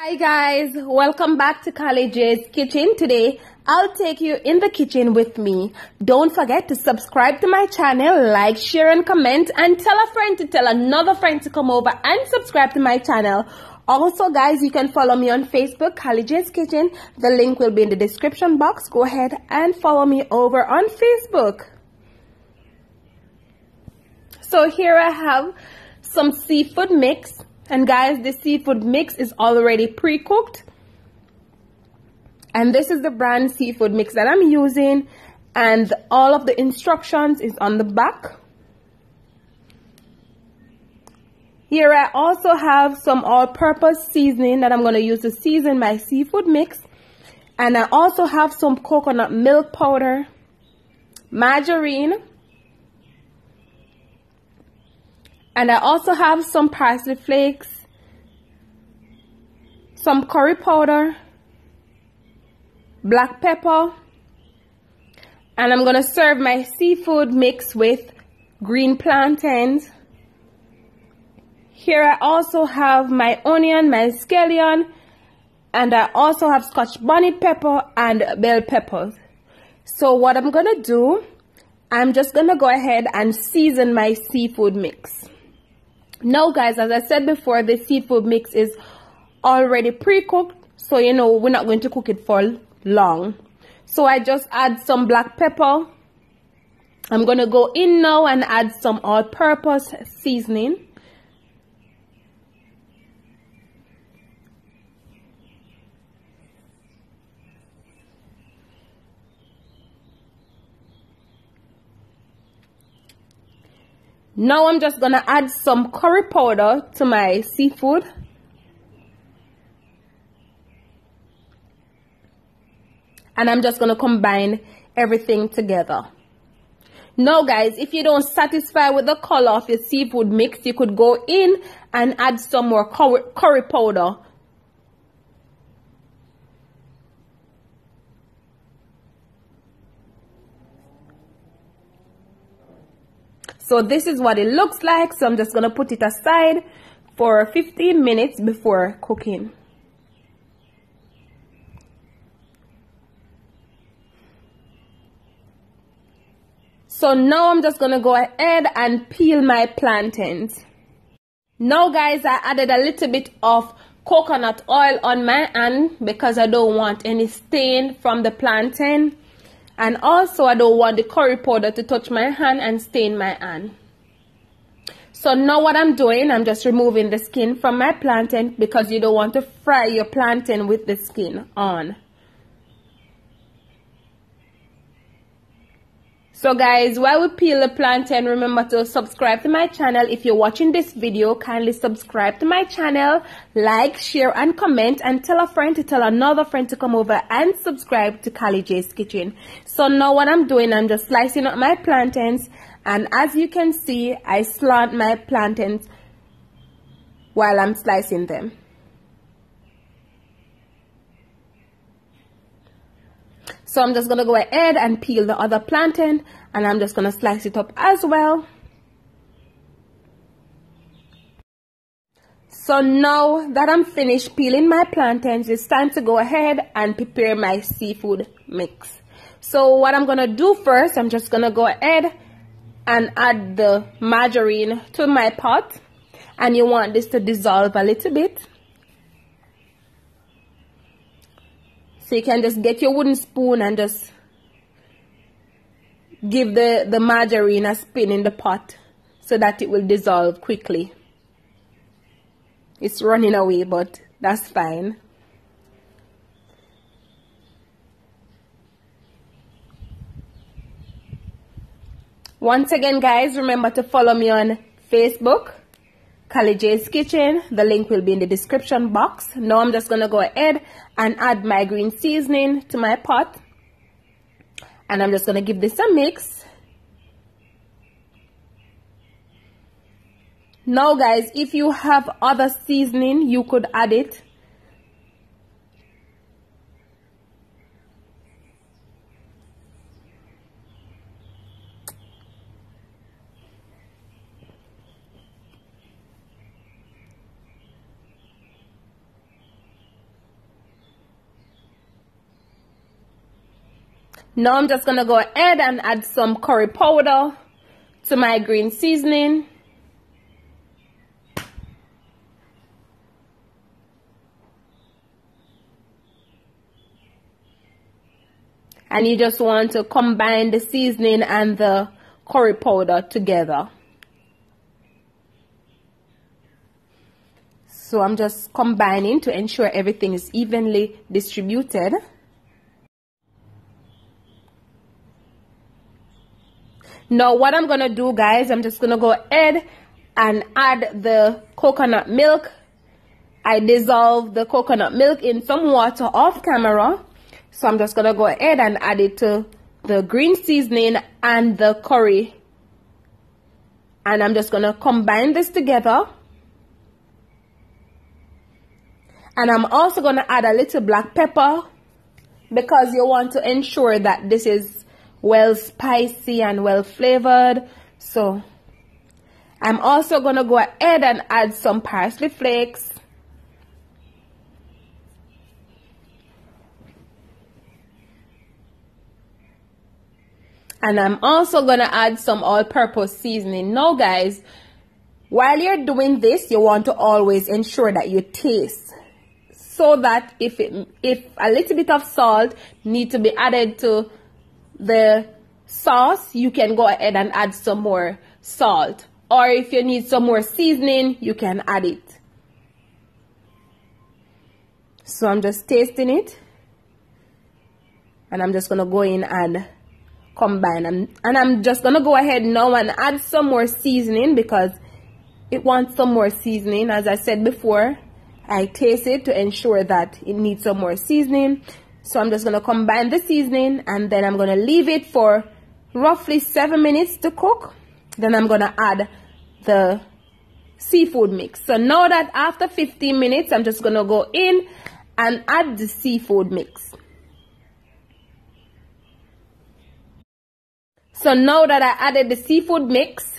Hi guys, welcome back to College's Kitchen. Today I'll take you in the kitchen with me. Don't forget to subscribe to my channel, like, share and comment, and tell a friend to tell another friend to come over and subscribe to my channel. Also guys, you can follow me on Facebook, College's Kitchen. The link will be in the description box. Go ahead and follow me over on Facebook. So here I have some seafood mix. And guys, this seafood mix is already pre-cooked. And this is the brand seafood mix that I'm using. And all of the instructions is on the back. Here I also have some all-purpose seasoning that I'm going to use to season my seafood mix. And I also have some coconut milk powder, margarine. And I also have some parsley flakes, some curry powder, black pepper, and I'm going to serve my seafood mix with green plantains. Here I also have my onion, my scallion, and I also have Scotch bonnet pepper and bell peppers. So what I'm going to do, I'm just going to go ahead and season my seafood mix. Now guys, as I said before, the seafood mix is already pre-cooked, so you know we're not going to cook it for long. So I just add some black pepper. I'm going to go in now and add some all-purpose seasoning. Now I'm just going to add some curry powder to my seafood. And I'm just going to combine everything together. Now guys, if you don't satisfy with the color of your seafood mix, you could go in and add some more curry powder. So this is what it looks like. So I'm just going to put it aside for 15 minutes before cooking. So now I'm just going to go ahead and peel my plantains. Now guys, I added a little bit of coconut oil on my hand because I don't want any stain from the plantain. And also I don't want the curry powder to touch my hand and stain my hand. So now what I'm doing, I'm just removing the skin from my plantain because you don't want to fry your plantain with the skin on. So guys, while we peel the plantain, remember to subscribe to my channel. If you're watching this video, kindly subscribe to my channel, like, share and comment, and tell a friend to tell another friend to come over and subscribe to College's Kitchen. So now what I'm doing, I'm just slicing up my plantains, and as you can see, I slant my plantains while I'm slicing them. So I'm just going to go ahead and peel the other plantain, and I'm just going to slice it up as well. So now that I'm finished peeling my plantains, it's time to go ahead and prepare my seafood mix. So what I'm going to do first, I'm just going to go ahead and add the margarine to my pot. And you want this to dissolve a little bit. So you can just get your wooden spoon and just give the margarine a spin in the pot so that it will dissolve quickly. It's running away, but that's fine. Once again guys, remember to follow me on Facebook, College's Kitchen. The link will be in the description box. Now I'm just going to go ahead and add my green seasoning to my pot. And I'm just going to give this a mix. Now guys, if you have other seasoning, you could add it. Now I'm just gonna go ahead and add some curry powder to my green seasoning. And you just want to combine the seasoning and the curry powder together. So I'm just combining to ensure everything is evenly distributed. Now what I'm gonna do, guys, I'm just gonna go ahead and add the coconut milk. I dissolve the coconut milk in some water off camera. So I'm just gonna go ahead and add it to the green seasoning and the curry. And I'm just gonna combine this together. And I'm also gonna add a little black pepper because you want to ensure that this is well spicy and well flavored. So I'm also gonna go ahead and add some parsley flakes. And I'm also gonna add some all-purpose seasoning. Now guys, while you're doing this, you want to always ensure that you taste, so that if a little bit of salt need to be added to the sauce, you can go ahead and add some more salt. Or if you need some more seasoning, you can add it. So I'm just tasting it. And I'm just gonna go in and combine, and I'm just gonna go ahead now and add some more seasoning because it wants some more seasoning. As I said before, I taste it to ensure that it needs some more seasoning. So I'm just gonna combine the seasoning, and then I'm gonna leave it for roughly 7 minutes to cook. Then I'm gonna add the seafood mix. So now that after 15 minutes, I'm just gonna go in and add the seafood mix. So now that I added the seafood mix,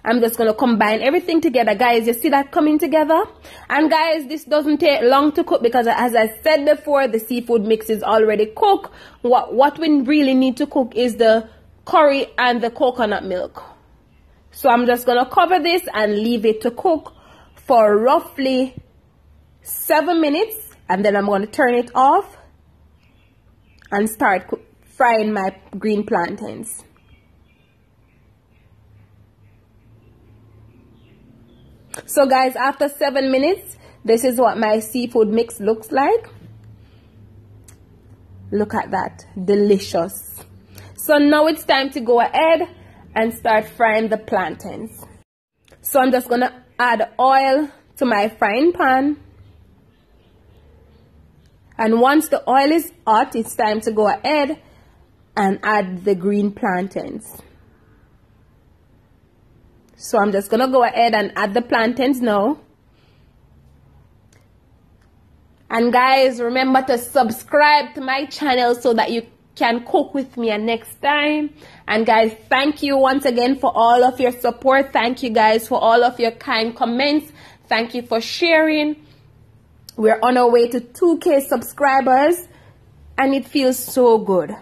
I'm just going to combine everything together. Guys, you see that coming together? And guys, this doesn't take long to cook because as I said before, the seafood mix is already cooked. What we really need to cook is the curry and the coconut milk. So I'm just going to cover this and leave it to cook for roughly 7 minutes. And then I'm going to turn it off and start frying my green plantains. So guys, after 7 minutes, this is what my seafood mix looks like. Look at that, delicious. So now it's time to go ahead and start frying the plantains. So I'm just gonna add oil to my frying pan. And once the oil is hot, it's time to go ahead and add the green plantains. So I'm just gonna go ahead and add the plantains now. And guys, remember to subscribe to my channel so that you can cook with me next time. And guys, thank you once again for all of your support. Thank you guys for all of your kind comments. Thank you for sharing. We're on our way to 2K subscribers and it feels so good.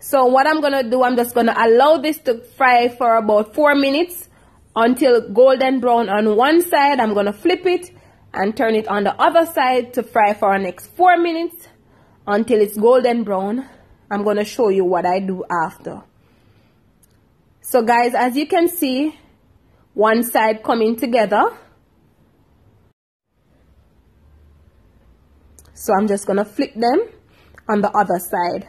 So what I'm going to do, I'm just going to allow this to fry for about 4 minutes until golden brown on one side. I'm going to flip it and turn it on the other side to fry for our next 4 minutes until it's golden brown. I'm going to show you what I do after. So guys, as you can see, one side coming together. So I'm just going to flip them on the other side.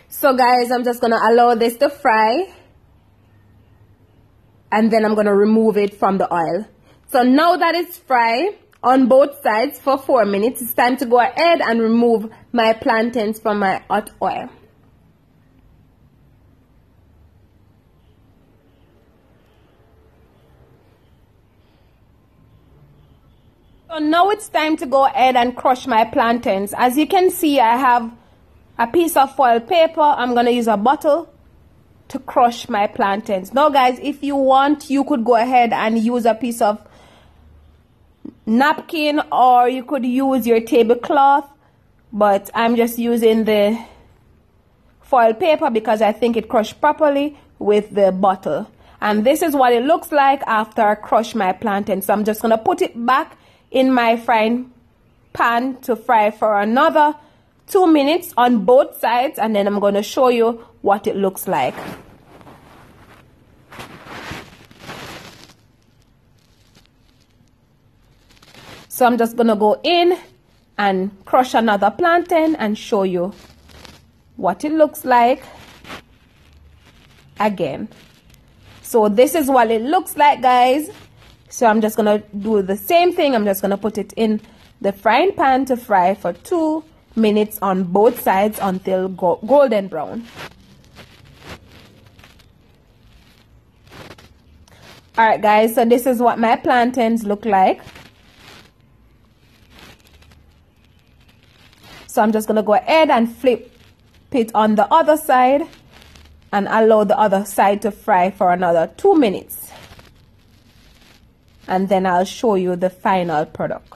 So guys, I'm just gonna allow this to fry. and then I'm going to remove it from the oil. So now that it's fried on both sides for 4 minutes, it's time to go ahead and remove my plantains from my hot oil. So now it's time to go ahead and crush my plantains. As you can see, I have a piece of foil paper. I'm going to use a bottle to crush my plantains. Now guys, if you want, you could go ahead and use a piece of napkin, or you could use your tablecloth, but I'm just using the foil paper because I think it crushed properly with the bottle. And this is what it looks like after I crush my plantains. So I'm just going to put it back in my frying pan to fry for another 2 minutes on both sides, and then I'm going to show you what it looks like. So I'm just going to go in and crush another plantain and show you what it looks like again. So this is what it looks like, guys. So I'm just going to do the same thing. I'm just going to put it in the frying pan to fry for 2 minutes on both sides until golden brown. Alright guys, so this is what my plantains look like. So I'm just going to go ahead and flip it on the other side and allow the other side to fry for another 2 minutes. And then I'll show you the final product.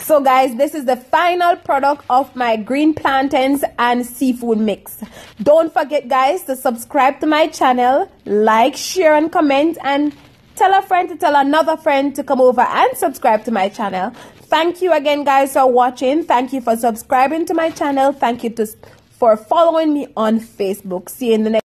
So guys, this is the final product of my green plantains and seafood mix. Don't forget guys to subscribe to my channel, like, share and comment, and tell a friend to tell another friend to come over and subscribe to my channel. Thank you again guys for watching. Thank you for subscribing to my channel. Thank you for following me on Facebook. See you in the next